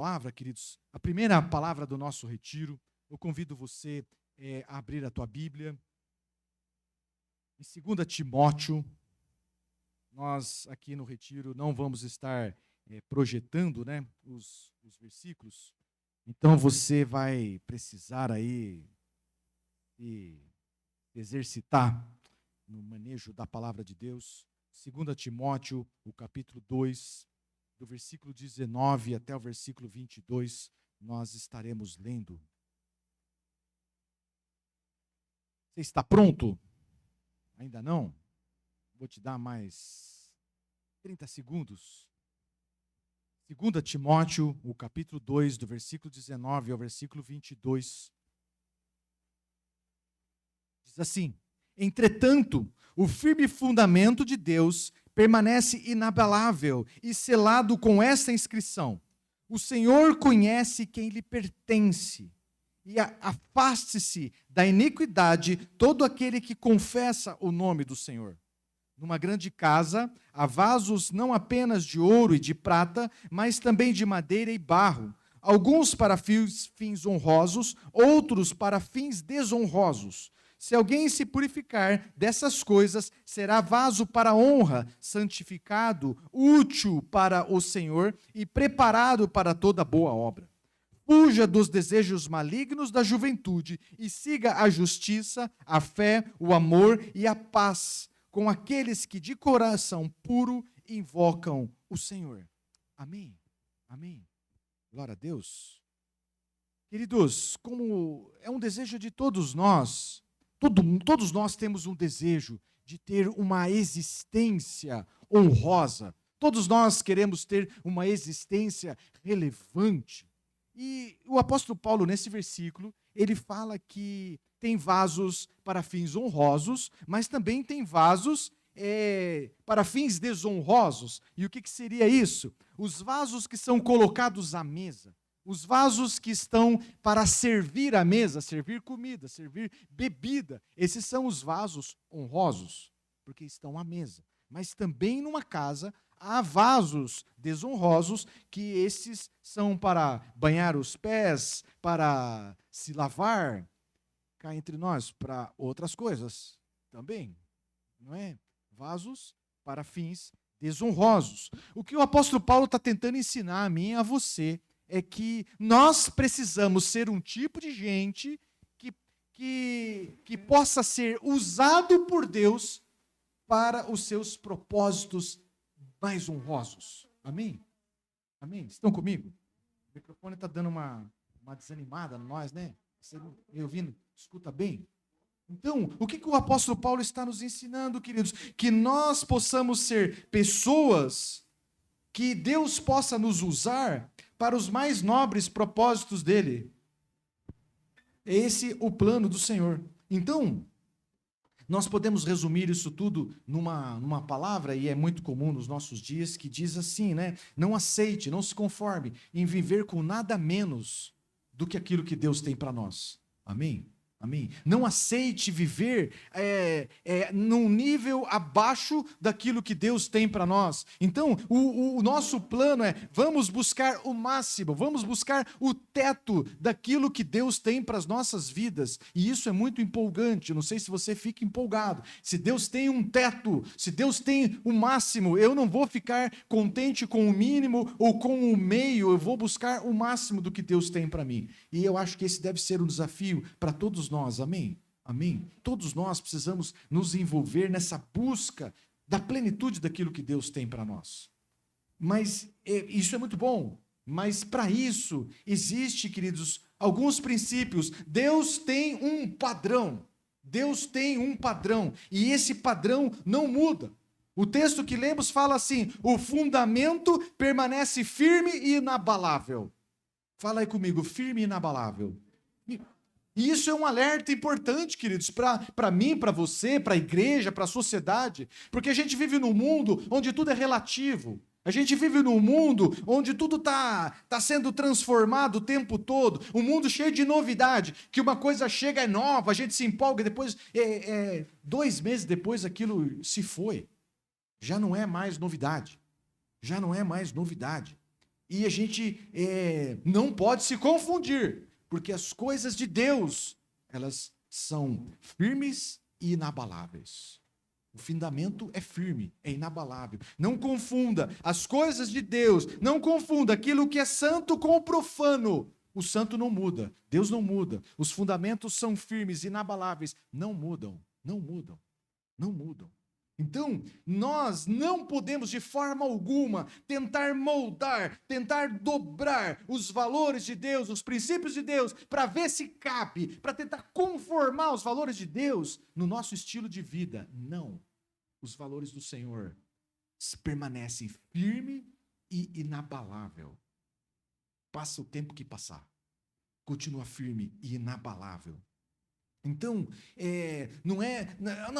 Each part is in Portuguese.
Palavra, queridos, a primeira palavra do nosso retiro, eu convido você a abrir a tua Bíblia. Em 2 Timóteo, nós aqui no retiro não vamos estar projetando, né, os versículos, então você vai precisar aí se exercitar no manejo da palavra de Deus. 2 Timóteo, o capítulo 2, do versículo 19 até o versículo 22, nós estaremos lendo. Você está pronto? Ainda não? Vou te dar mais 30 segundos. 2 Timóteo, o capítulo 2, do versículo 19 ao versículo 22. Diz assim: entretanto, o firme fundamento de Deus permanece inabalável e selado com esta inscrição: o Senhor conhece quem lhe pertence, e afaste-se da iniquidade todo aquele que confessa o nome do Senhor. Numa grande casa há vasos não apenas de ouro e de prata, mas também de madeira e barro, alguns para fins honrosos, outros para fins desonrosos. Se alguém se purificar dessas coisas, será vaso para honra, santificado, útil para o Senhor e preparado para toda boa obra. Fuja dos desejos malignos da juventude e siga a justiça, a fé, o amor e a paz com aqueles que de coração puro invocam o Senhor. Amém. Amém. Glória a Deus. Queridos, como é um desejo de todos nós, todos nós temos um desejo de ter uma existência honrosa. Todos nós queremos ter uma existência relevante. E o apóstolo Paulo, nesse versículo, ele fala que tem vasos para fins honrosos, mas também tem vasos para fins desonrosos. E o que seria isso? Os vasos que são colocados à mesa. Os vasos que estão para servir à mesa, servir comida, servir bebida. Esses são os vasos honrosos, porque estão à mesa. Mas também numa casa há vasos desonrosos, que esses são para banhar os pés, para se lavar, cá entre nós, para outras coisas também, não é? Vasos para fins desonrosos. O que o apóstolo Paulo está tentando ensinar a mim e a você é que nós precisamos ser um tipo de gente que possa ser usado por Deus para os seus propósitos mais honrosos. Amém? Amém? Estão comigo? O microfone está dando uma desanimada em nós, né? Você me ouvindo? Escuta bem? Então, o que o apóstolo Paulo está nos ensinando, queridos? Que nós possamos ser pessoas que Deus possa nos usar para os mais nobres propósitos dele. Esse é o plano do Senhor. Então, nós podemos resumir isso tudo numa palavra, e é muito comum nos nossos dias, que diz assim, né? Não aceite, não se conforme em viver com nada menos do que aquilo que Deus tem para nós. Amém? Amém? Não aceite viver num nível abaixo daquilo que Deus tem para nós. Então, o nosso plano é, vamos buscar o máximo, vamos buscar o teto daquilo que Deus tem para as nossas vidas. E isso é muito empolgante. Eu não sei se você fica empolgado. Se Deus tem um teto, se Deus tem o máximo, eu não vou ficar contente com o mínimo ou com o meio, eu vou buscar o máximo do que Deus tem para mim. E eu acho que esse deve ser um desafio para todos nós, amém? Amém? Todos nós precisamos nos envolver nessa busca da plenitude daquilo que Deus tem para nós. Mas isso é muito bom, mas para isso existe, queridos, alguns princípios. Deus tem um padrão, Deus tem um padrão, e esse padrão não muda. O texto que lemos fala assim: o fundamento permanece firme e inabalável. Fala aí comigo, firme e inabalável. E isso é um alerta importante, queridos, para mim, para você, para a igreja, para a sociedade, porque a gente vive num mundo onde tudo é relativo. A gente vive num mundo onde tudo está sendo transformado o tempo todo, um mundo cheio de novidade, que uma coisa chega, é nova, a gente se empolga, depois, 2 meses depois aquilo se foi. Já não é mais novidade. Já não é mais novidade. E a gente não pode se confundir, porque as coisas de Deus, elas são firmes e inabaláveis. O fundamento é firme, é inabalável. Não confunda as coisas de Deus, não confunda aquilo que é santo com o profano. O santo não muda, Deus não muda. Os fundamentos são firmes, inabaláveis, não mudam, não mudam, não mudam. Então, nós não podemos de forma alguma tentar moldar, tentar dobrar os valores de Deus, os princípios de Deus, para ver se cabe, para tentar conformar os valores de Deus no nosso estilo de vida. Não. Os valores do Senhor permanecem firme e inabalável. Passa o tempo que passar, continua firme e inabalável. Então,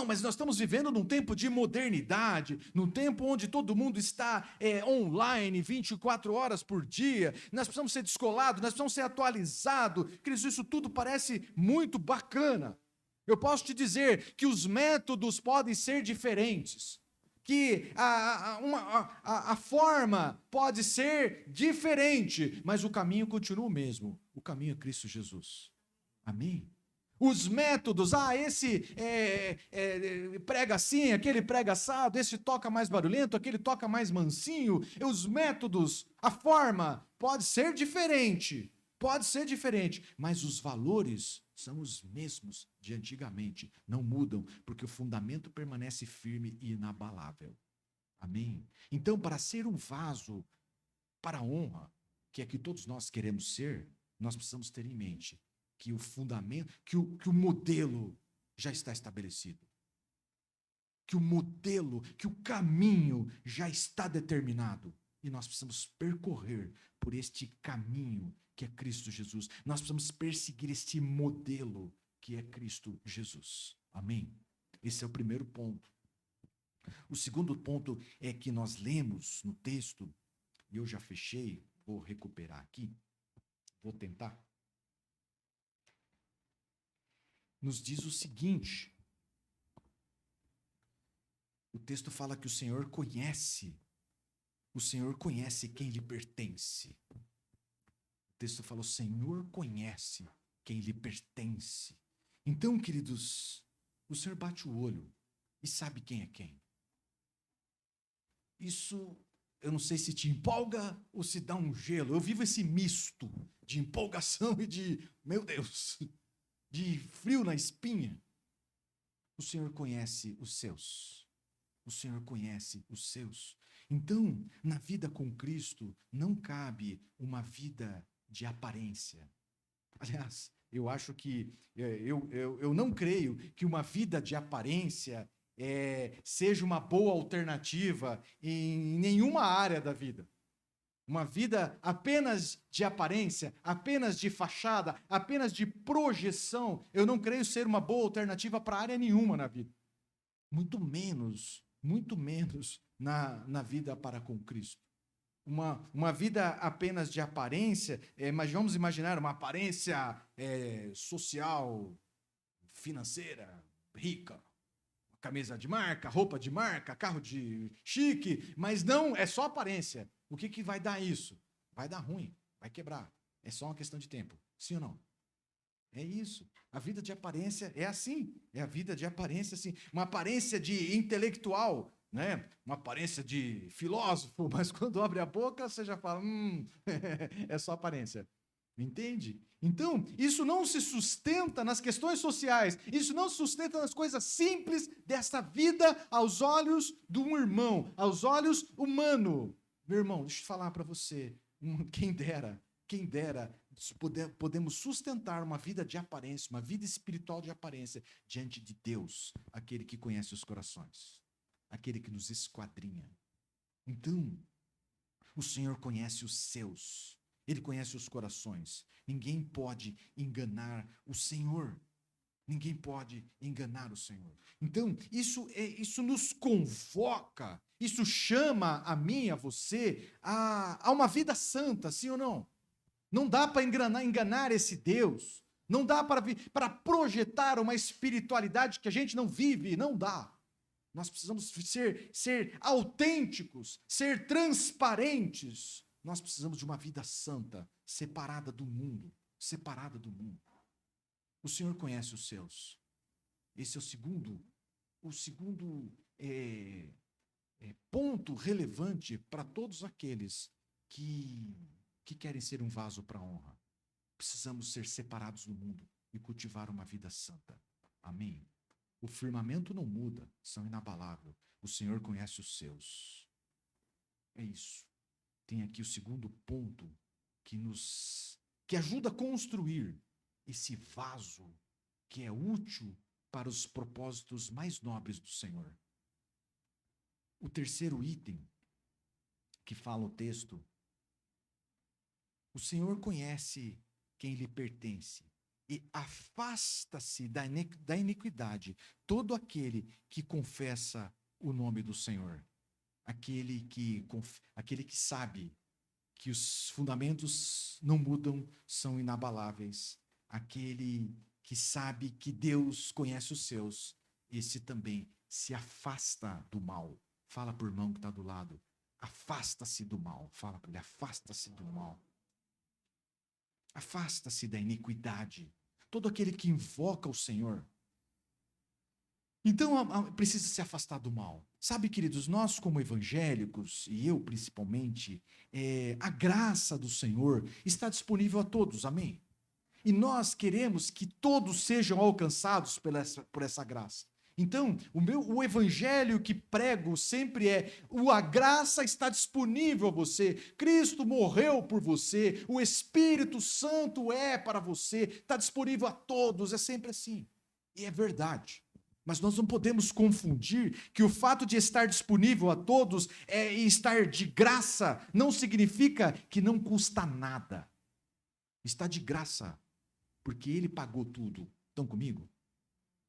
mas nós estamos vivendo num tempo de modernidade, num tempo onde todo mundo está online 24 horas por dia, nós precisamos ser descolados, nós precisamos ser atualizados. Cristo, isso tudo parece muito bacana. Eu posso te dizer que os métodos podem ser diferentes, que a forma pode ser diferente, mas o caminho continua o mesmo, o caminho é Cristo Jesus. Amém? Os métodos, esse prega assim, aquele prega assado, esse toca mais barulhento, aquele toca mais mansinho. Os métodos, a forma pode ser diferente, mas os valores são os mesmos de antigamente, não mudam, porque o fundamento permanece firme e inabalável. Amém? Então, para ser um vaso para a honra, que é que todos nós queremos ser, nós precisamos ter em mente que o fundamento, que o modelo já está estabelecido. Que o modelo, que o caminho já está determinado. E nós precisamos percorrer por este caminho que é Cristo Jesus. Nós precisamos perseguir este modelo que é Cristo Jesus. Amém? Esse é o primeiro ponto. O segundo ponto é que nós lemos no texto, e eu já fechei, vou recuperar aqui, vou tentar. Nos diz o seguinte, o texto fala que o Senhor conhece quem lhe pertence. O texto fala, o Senhor conhece quem lhe pertence. Então, queridos, o Senhor bate o olho e sabe quem é quem. Isso, eu não sei se te empolga ou se dá um gelo. Eu vivo esse misto de empolgação e de, meu Deus, de frio na espinha. O Senhor conhece os seus. O Senhor conhece os seus. Então, na vida com Cristo, não cabe uma vida de aparência. Aliás, eu acho que, eu não creio que uma vida de aparência seja uma boa alternativa em nenhuma área da vida. Uma vida apenas de aparência, apenas de fachada, apenas de projeção, eu não creio ser uma boa alternativa para área nenhuma na vida. Muito menos na vida para com Cristo. Uma vida apenas de aparência, mas vamos imaginar uma aparência social, financeira, rica, camisa de marca, roupa de marca, carro de chique, mas não, é só aparência. O que vai dar isso? Vai dar ruim, vai quebrar. É só uma questão de tempo, sim ou não? É isso. A vida de aparência é assim. É a vida de aparência assim. Uma aparência de intelectual, né? Uma aparência de filósofo, mas quando abre a boca você já fala, é só aparência. Entende? Então, isso não se sustenta nas questões sociais, isso não se sustenta nas coisas simples desta vida aos olhos de um irmão, aos olhos humanos. Meu irmão, deixa eu falar para você, quem dera, podemos sustentar uma vida de aparência, uma vida espiritual de aparência diante de Deus, aquele que conhece os corações, aquele que nos esquadrinha. Então, o Senhor conhece os seus, Ele conhece os corações. Ninguém pode enganar o Senhor. Ninguém pode enganar o Senhor. Então, isso nos convoca, isso chama a mim e a você a uma vida santa, sim ou não? Não dá para enganar esse Deus. Não dá para projetar uma espiritualidade que a gente não vive. Não dá. Nós precisamos ser autênticos, ser transparentes. Nós precisamos de uma vida santa, separada do mundo, separada do mundo. O Senhor conhece os seus. Esse é o segundo ponto relevante para todos aqueles que querem ser um vaso para a honra. Precisamos ser separados do mundo e cultivar uma vida santa. Amém? O firmamento não muda, são inabaláveis. O Senhor conhece os seus. É isso. Tem aqui o segundo ponto que ajuda a construir esse vaso que é útil para os propósitos mais nobres do Senhor. O terceiro item que fala o texto: o Senhor conhece quem lhe pertence e afasta-se da iniquidade todo aquele que confessa o nome do Senhor. Aquele que sabe que os fundamentos não mudam, são inabaláveis. Aquele que sabe que Deus conhece os seus, esse também se afasta do mal. Fala para o irmão que está do lado: afasta-se do mal. Fala para ele: afasta-se do mal. Afasta-se da iniquidade. Todo aquele que invoca o Senhor. Então, precisa se afastar do mal. Sabe, queridos, nós como evangélicos, e eu principalmente, a graça do Senhor está disponível a todos, amém? E nós queremos que todos sejam alcançados por essa graça. Então, o evangelho que prego sempre a graça está disponível a você. Cristo morreu por você, o Espírito Santo é para você, está disponível a todos, é sempre assim. E é verdade. Mas nós não podemos confundir que o fato de estar disponível a todos e estar de graça não significa que não custa nada. Está de graça, porque Ele pagou tudo. Estão comigo?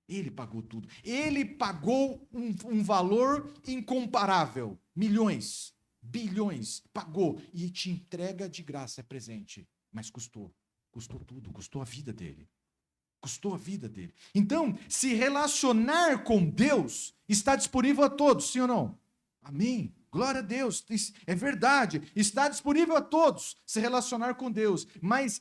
Ele pagou tudo. Ele pagou um valor incomparável. Milhões, bilhões, pagou. E te entrega de graça, é presente. Mas custou. Custou tudo, custou a vida dele. Custou a vida dele. Então, se relacionar com Deus está disponível a todos, sim ou não? Amém. Glória a Deus. É verdade. Está disponível a todos se relacionar com Deus. Mas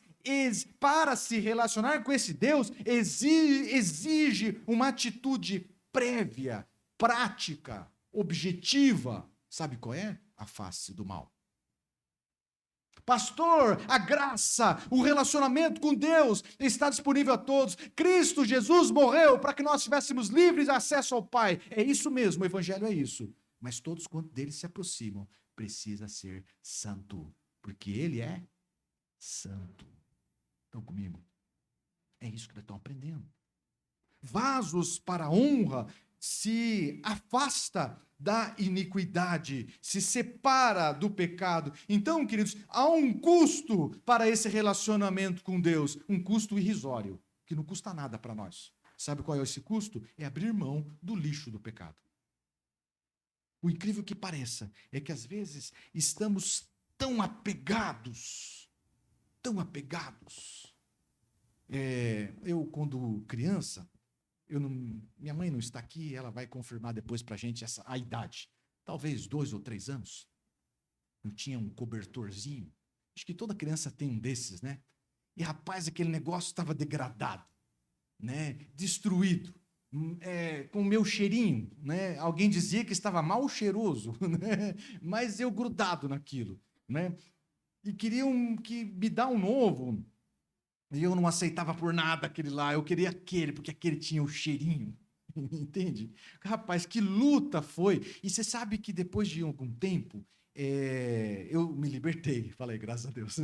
para se relacionar com esse Deus, exige uma atitude prévia, prática, objetiva. Sabe qual é? Afaste-se do mal. Pastor, a graça, o relacionamento com Deus está disponível a todos. Cristo Jesus morreu para que nós tivéssemos livres acesso ao Pai. É isso mesmo, o Evangelho é isso. Mas todos quanto dele se aproximam, precisa ser santo, porque ele é santo. Estão comigo? É isso que nós estamos aprendendo. Vasos para a honra se afasta da iniquidade, se separa do pecado. Então, queridos, há um custo para esse relacionamento com Deus, um custo irrisório, que não custa nada para nós. Sabe qual é esse custo? É abrir mão do lixo do pecado. O incrível que pareça é que às vezes estamos tão apegados. Eu, quando criança, minha mãe não está aqui, ela vai confirmar depois para a gente a idade. Talvez 2 ou 3 anos. Eu tinha um cobertorzinho. Acho que toda criança tem um desses, né? E, rapaz, aquele negócio estava degradado, né? Destruído, com o meu cheirinho, né? Alguém dizia que estava mal cheiroso, né? Mas eu grudado naquilo, né? E queriam que me dar um novo. E eu não aceitava por nada aquele lá, eu queria aquele, porque aquele tinha o cheirinho, entende? Rapaz, que luta foi! E você sabe que depois de algum tempo, eu me libertei, falei, graças a Deus.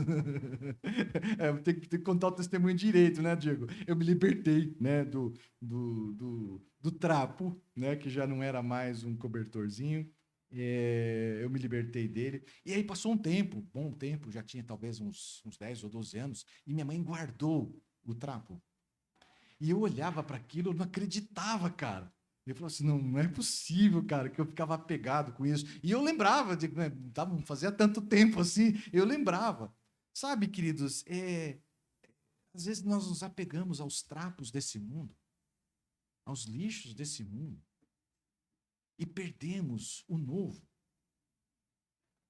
Tem que contar o testemunho direito, né, Diego? Eu me libertei, né, do trapo, né, que já não era mais um cobertorzinho. Eu me libertei dele. E aí passou um tempo, bom tempo, já tinha talvez uns 10 ou 12 anos, e minha mãe guardou o trapo. E eu olhava para aquilo, eu não acreditava, cara. Eu falava assim, não é possível, cara, que eu ficava apegado com isso. E eu lembrava, não fazia tanto tempo assim, eu lembrava. Sabe, queridos, às vezes nós nos apegamos aos trapos desse mundo, aos lixos desse mundo, e perdemos o novo.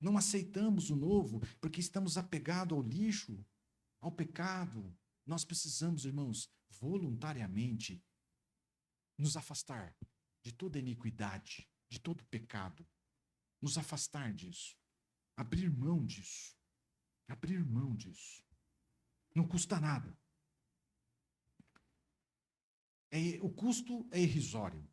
Não aceitamos o novo porque estamos apegados ao lixo, ao pecado. Nós precisamos, irmãos, voluntariamente nos afastar de toda iniquidade, de todo pecado. Nos afastar disso. Abrir mão disso. Abrir mão disso. Não custa nada. O custo é irrisório.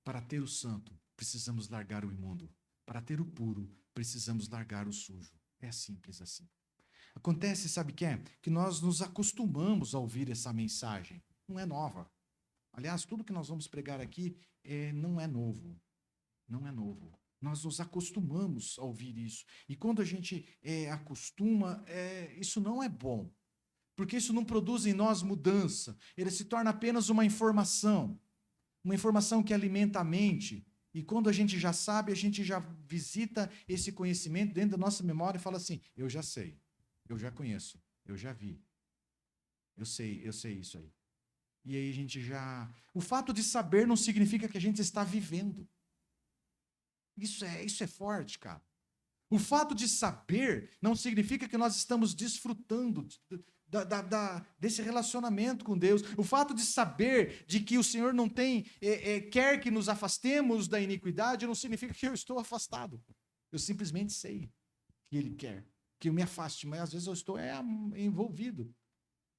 Para ter o santo, precisamos largar o imundo. Para ter o puro, precisamos largar o sujo. É simples assim. Acontece, sabe o que é? Que nós nos acostumamos a ouvir essa mensagem. Não é nova. Aliás, tudo que nós vamos pregar aqui não é novo. Não é novo. Nós nos acostumamos a ouvir isso. E quando a gente acostuma, isso não é bom. Porque isso não produz em nós mudança. Ele se torna apenas uma informação que alimenta a mente. E quando a gente já sabe, a gente já visita esse conhecimento dentro da nossa memória e fala assim: eu já sei, eu já conheço, eu já vi, eu sei isso aí. E aí a gente já... O fato de saber não significa que a gente está vivendo. Isso é forte, cara. O fato de saber não significa que nós estamos desfrutando desse relacionamento com Deus. O fato de saber de que o Senhor não tem, quer que nos afastemos da iniquidade, não significa que eu estou afastado. Eu simplesmente sei que Ele quer que eu me afaste, mas às vezes eu estou envolvido.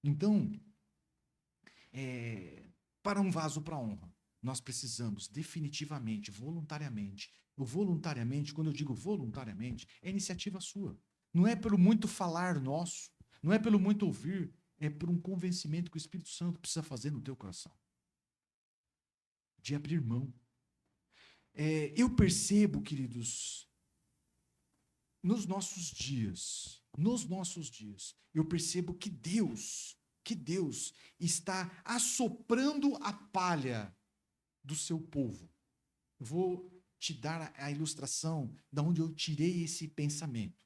Então, para um vaso para honra, nós precisamos definitivamente, voluntariamente. O voluntariamente, quando eu digo voluntariamente, é iniciativa sua. Não é pelo muito falar nosso, não é pelo muito ouvir, é por um convencimento que o Espírito Santo precisa fazer no teu coração. De abrir mão. Eu percebo, queridos, nos nossos dias, eu percebo que Deus está assoprando a palha do seu povo. Eu vou te dar a ilustração de onde eu tirei esse pensamento.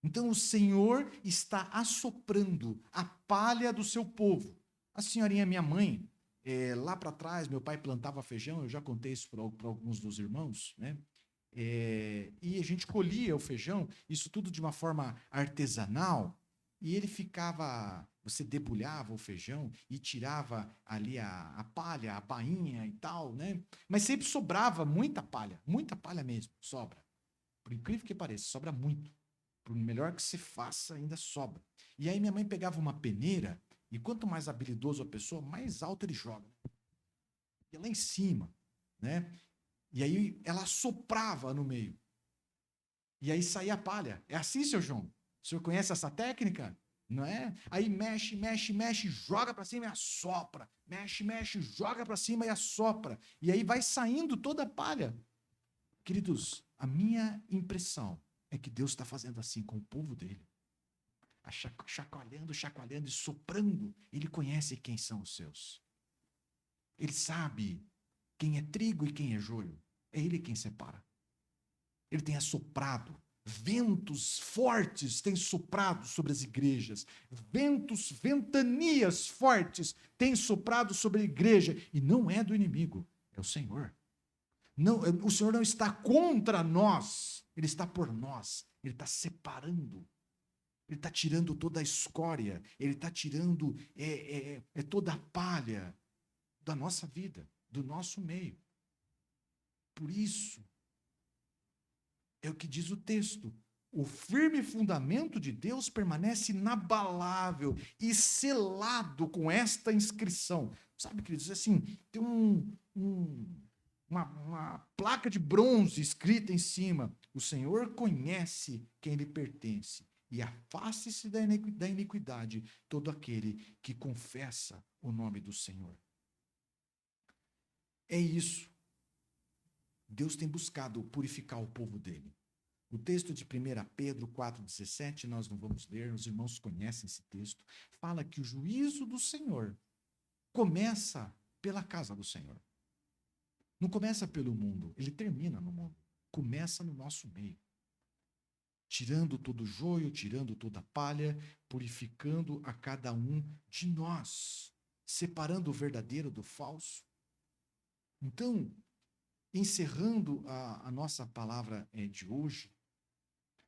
Então, o Senhor está assoprando a palha do seu povo. A senhorinha, minha mãe, lá para trás, meu pai plantava feijão, eu já contei isso para alguns dos irmãos, né? E a gente colhia o feijão, isso tudo de uma forma artesanal, e ele ficava, você debulhava o feijão e tirava ali a palha, a bainha e tal, né? Mas sempre sobrava muita palha mesmo, sobra. Por incrível que pareça, sobra muito. Por melhor que se faça, ainda sobra. E aí minha mãe pegava uma peneira, e quanto mais habilidoso a pessoa, mais alto ele joga. E lá em cima, né? E aí ela soprava no meio. E aí saía a palha. É assim, seu João? O senhor conhece essa técnica? Não é? Aí mexe, joga para cima e assopra. Mexe, joga para cima e assopra. E aí vai saindo toda a palha. Queridos, a minha impressão é que Deus está fazendo assim com o povo dele. Chacoalhando e soprando. Ele conhece quem são os seus. Ele sabe quem é trigo e quem é joio. É Ele quem separa. Ele tem assoprado. Ventos fortes têm soprado sobre as igrejas. Ventanias fortes têm soprado sobre a igreja. E não é do inimigo, é o Senhor. Não, o Senhor não está contra nós, Ele está por nós. Ele está separando. Ele está tirando toda a escória. Ele está tirando toda a palha da nossa vida, do nosso meio. Por isso, é o que diz o texto. O firme fundamento de Deus permanece inabalável e selado com esta inscrição. Sabe, queridos, assim, tem uma placa de bronze escrita em cima. O Senhor conhece quem lhe pertence e afaste-se da iniquidade todo aquele que confessa o nome do Senhor. É isso. Deus tem buscado purificar o povo dele. O texto de 1 Pedro 4,17, nós não vamos ler, os irmãos conhecem esse texto, fala que o juízo do Senhor começa pela casa do Senhor. Não começa pelo mundo, ele termina no mundo. Começa no nosso meio. Tirando todo o joio, tirando toda a palha, purificando a cada um de nós, separando o verdadeiro do falso. Então, encerrando a nossa palavra de hoje,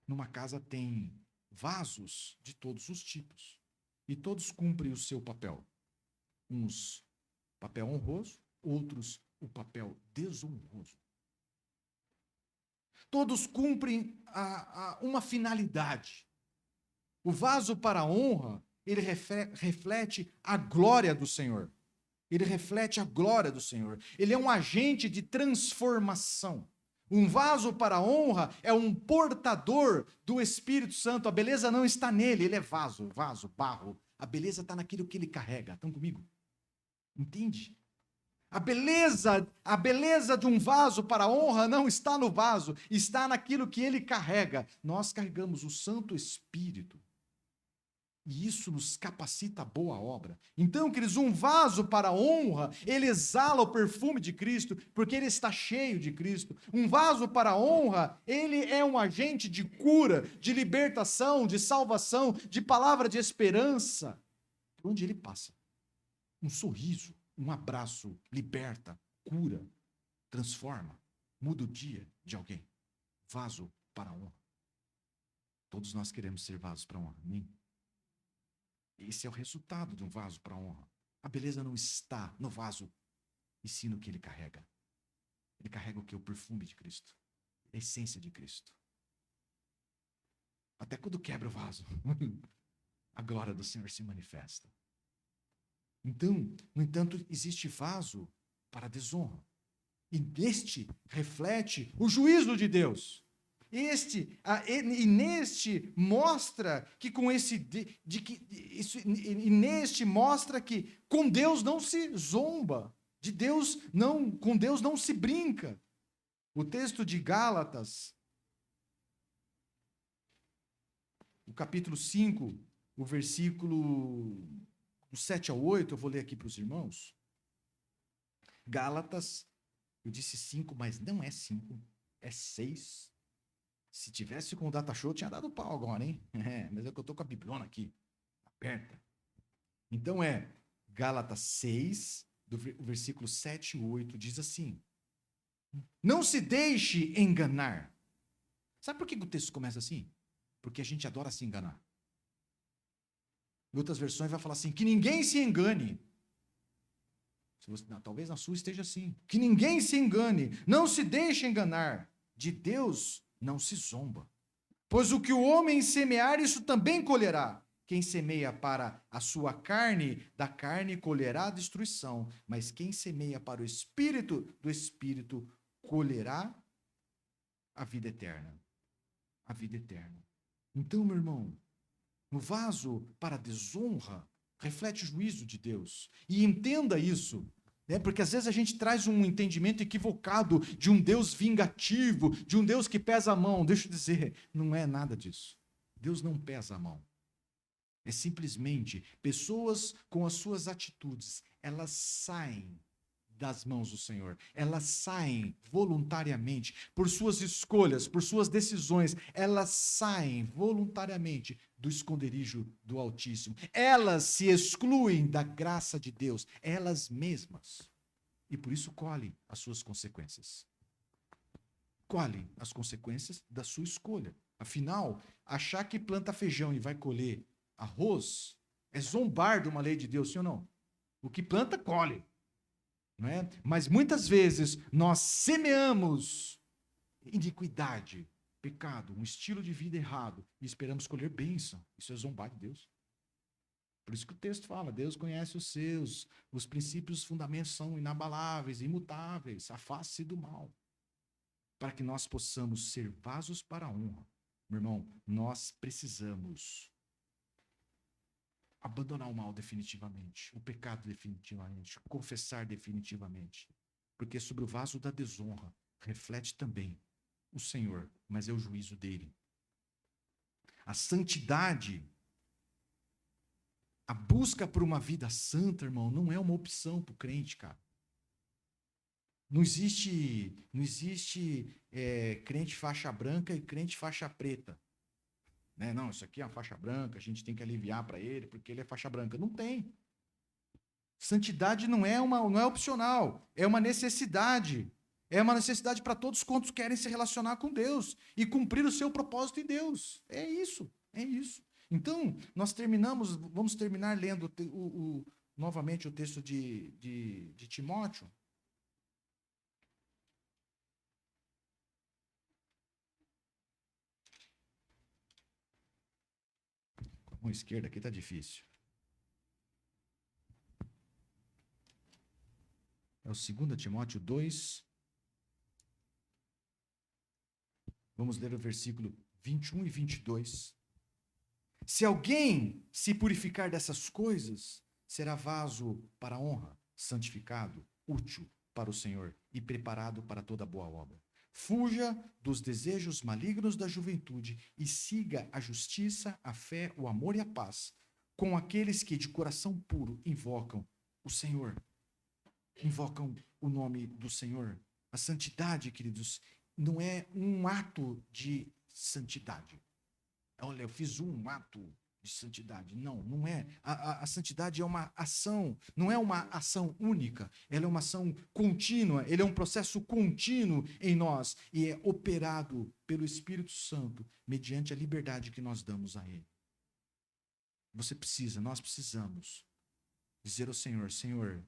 numa casa tem vasos de todos os tipos. E todos cumprem o seu papel. Uns, papel honroso, outros, o papel desonroso. Todos cumprem uma finalidade. O vaso para a honra, ele reflete a glória do Senhor. Ele reflete a glória do Senhor. Ele é um agente de transformação. Um vaso para a honra é um portador do Espírito Santo. A beleza não está nele, ele é vaso, barro. A beleza está naquilo que ele carrega. Estão comigo? Entende? A beleza de um vaso para a honra não está no vaso, está naquilo que ele carrega. Nós carregamos o Santo Espírito. E isso nos capacita a boa obra. Então, queridos, um vaso para a honra, ele exala o perfume de Cristo, porque ele está cheio de Cristo. Um vaso para a honra, ele é um agente de cura, de libertação, de salvação, de palavra de esperança. Por onde ele passa. Um sorriso, um abraço, liberta, cura, transforma, muda o dia de alguém. Vaso para a honra. Todos nós queremos ser vasos para a honra. Amém? Esse é o resultado de um vaso para a honra. A beleza não está no vaso, e sim no que ele carrega. Ele carrega o que? O perfume de Cristo. A essência de Cristo. Até quando quebra o vaso, a glória do Senhor se manifesta. Então, no entanto, existe vaso para a desonra. E neste reflete o juízo de Deus. E neste mostra que neste mostra que com Deus não se zomba, com Deus não se brinca. O texto de Gálatas, o capítulo 5, o versículo do 7 ao 8, eu vou ler aqui para os irmãos. Gálatas, eu disse 5, mas não é 5, é 6. Se tivesse com o data show, tinha dado pau agora, hein? Mas é que eu estou com a bibliona aqui, aperta. Então Gálatas 6, o versículo 7 e 8, diz assim: não se deixe enganar. Sabe por que o texto começa assim? Porque a gente adora se enganar. Em outras versões vai falar assim, que ninguém se engane. Talvez na sua esteja assim. Que ninguém se engane, não se deixe enganar. De Deus não se zomba. Pois o que o homem semear, isso também colherá. Quem semeia para a sua carne, da carne colherá destruição. Mas quem semeia para o Espírito, do Espírito colherá a vida eterna. A vida eterna. Então, meu irmão, no vaso para a desonra, reflete o juízo de Deus. E entenda isso. Porque às vezes a gente traz um entendimento equivocado de um Deus vingativo, de um Deus que pesa a mão. Deixa eu dizer, não é nada disso. Deus não pesa a mão. É simplesmente pessoas com as suas atitudes, elas saem das mãos do Senhor. Elas saem voluntariamente, por suas escolhas, por suas decisões, elas saem voluntariamente do esconderijo do Altíssimo. Elas se excluem da graça de Deus, elas mesmas. E por isso colhem as suas consequências. Colhem as consequências da sua escolha. Afinal, achar que planta feijão e vai colher arroz é zombar de uma lei de Deus, sim ou não? O que planta, colhe. Não é? Mas muitas vezes nós semeamos iniquidade, pecado, um estilo de vida errado e esperamos colher bênção. Isso é zombar de Deus. Por isso que o texto fala, Deus conhece os seus, os princípios, os fundamentos são inabaláveis, imutáveis, afaste-se do mal. Para que nós possamos ser vasos para a honra. Meu irmão, nós precisamos abandonar o mal definitivamente, o pecado definitivamente, confessar definitivamente. Porque sobre o vaso da desonra reflete também o Senhor, mas é o juízo dele. A santidade, a busca por uma vida santa, irmão, não é uma opção para o crente, cara. Não existe crente faixa branca e crente faixa preta. Não, isso aqui é uma faixa branca, a gente tem que aliviar para ele, porque ele é faixa branca. Não tem. Santidade não é opcional, é uma necessidade. É uma necessidade para todos quantos querem se relacionar com Deus e cumprir o seu propósito em Deus. É isso, é isso. Então, vamos terminar lendo novamente o texto de Timóteo. Com a mão esquerda aqui está difícil. É o 2 Timóteo 2. Vamos ler o versículo 21 e 22. Se alguém se purificar dessas coisas, será vaso para a honra, santificado, útil para o Senhor e preparado para toda boa obra. Fuja dos desejos malignos da juventude e siga a justiça, a fé, o amor e a paz com aqueles que de coração puro invocam o Senhor. Invocam o nome do Senhor. A santidade, queridos, não é um ato de santidade. Olha, eu fiz um ato de santidade. Não, não é. A santidade é uma ação, não é uma ação única. Ela é uma ação contínua, ele é um processo contínuo em nós e é operado pelo Espírito Santo mediante a liberdade que nós damos a Ele. Nós precisamos dizer ao Senhor, Senhor,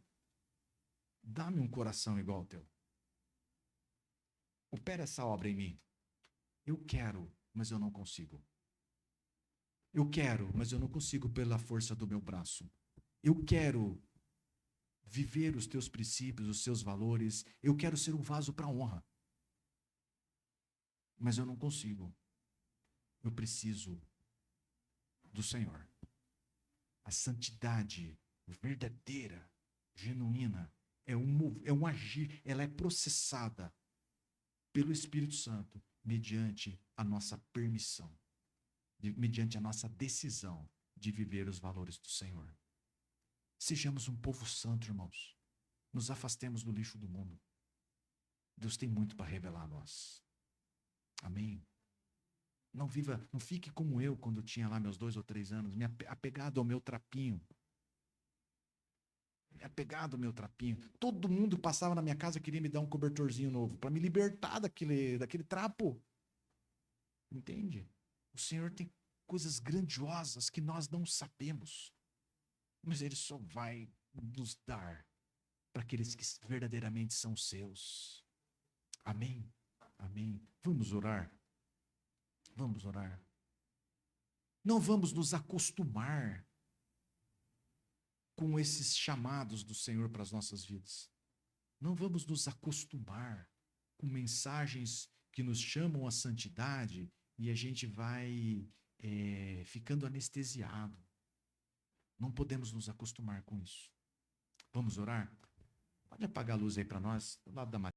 dá-me um coração igual ao teu. Opera essa obra em mim. Eu quero, mas eu não consigo. Eu quero, mas eu não consigo pela força do meu braço. Eu quero viver os teus princípios, os seus valores. Eu quero ser um vaso para a honra. Mas eu não consigo. Eu preciso do Senhor. A santidade verdadeira, genuína, é um agir, ela é processada pelo Espírito Santo mediante a nossa permissão, mediante a nossa decisão de viver os valores do Senhor. Sejamos um povo santo, irmãos. Nos afastemos do lixo do mundo. Deus tem muito para revelar a nós. Amém? Não fique como eu quando eu tinha lá meus 2 ou 3 anos, apegado ao meu trapinho. Apegado ao meu trapinho. Todo mundo passava na minha casa e queria me dar um cobertorzinho novo, para me libertar daquele trapo. Entende? O Senhor tem coisas grandiosas que nós não sabemos, mas Ele só vai nos dar para aqueles que verdadeiramente são seus. Amém? Amém. Vamos orar. Vamos orar. Não vamos nos acostumar com esses chamados do Senhor para as nossas vidas. Não vamos nos acostumar com mensagens que nos chamam à santidade e a gente vai ficando anestesiado. Não podemos nos acostumar com isso. Vamos orar? Pode apagar a luz aí para nós, do lado da Maria.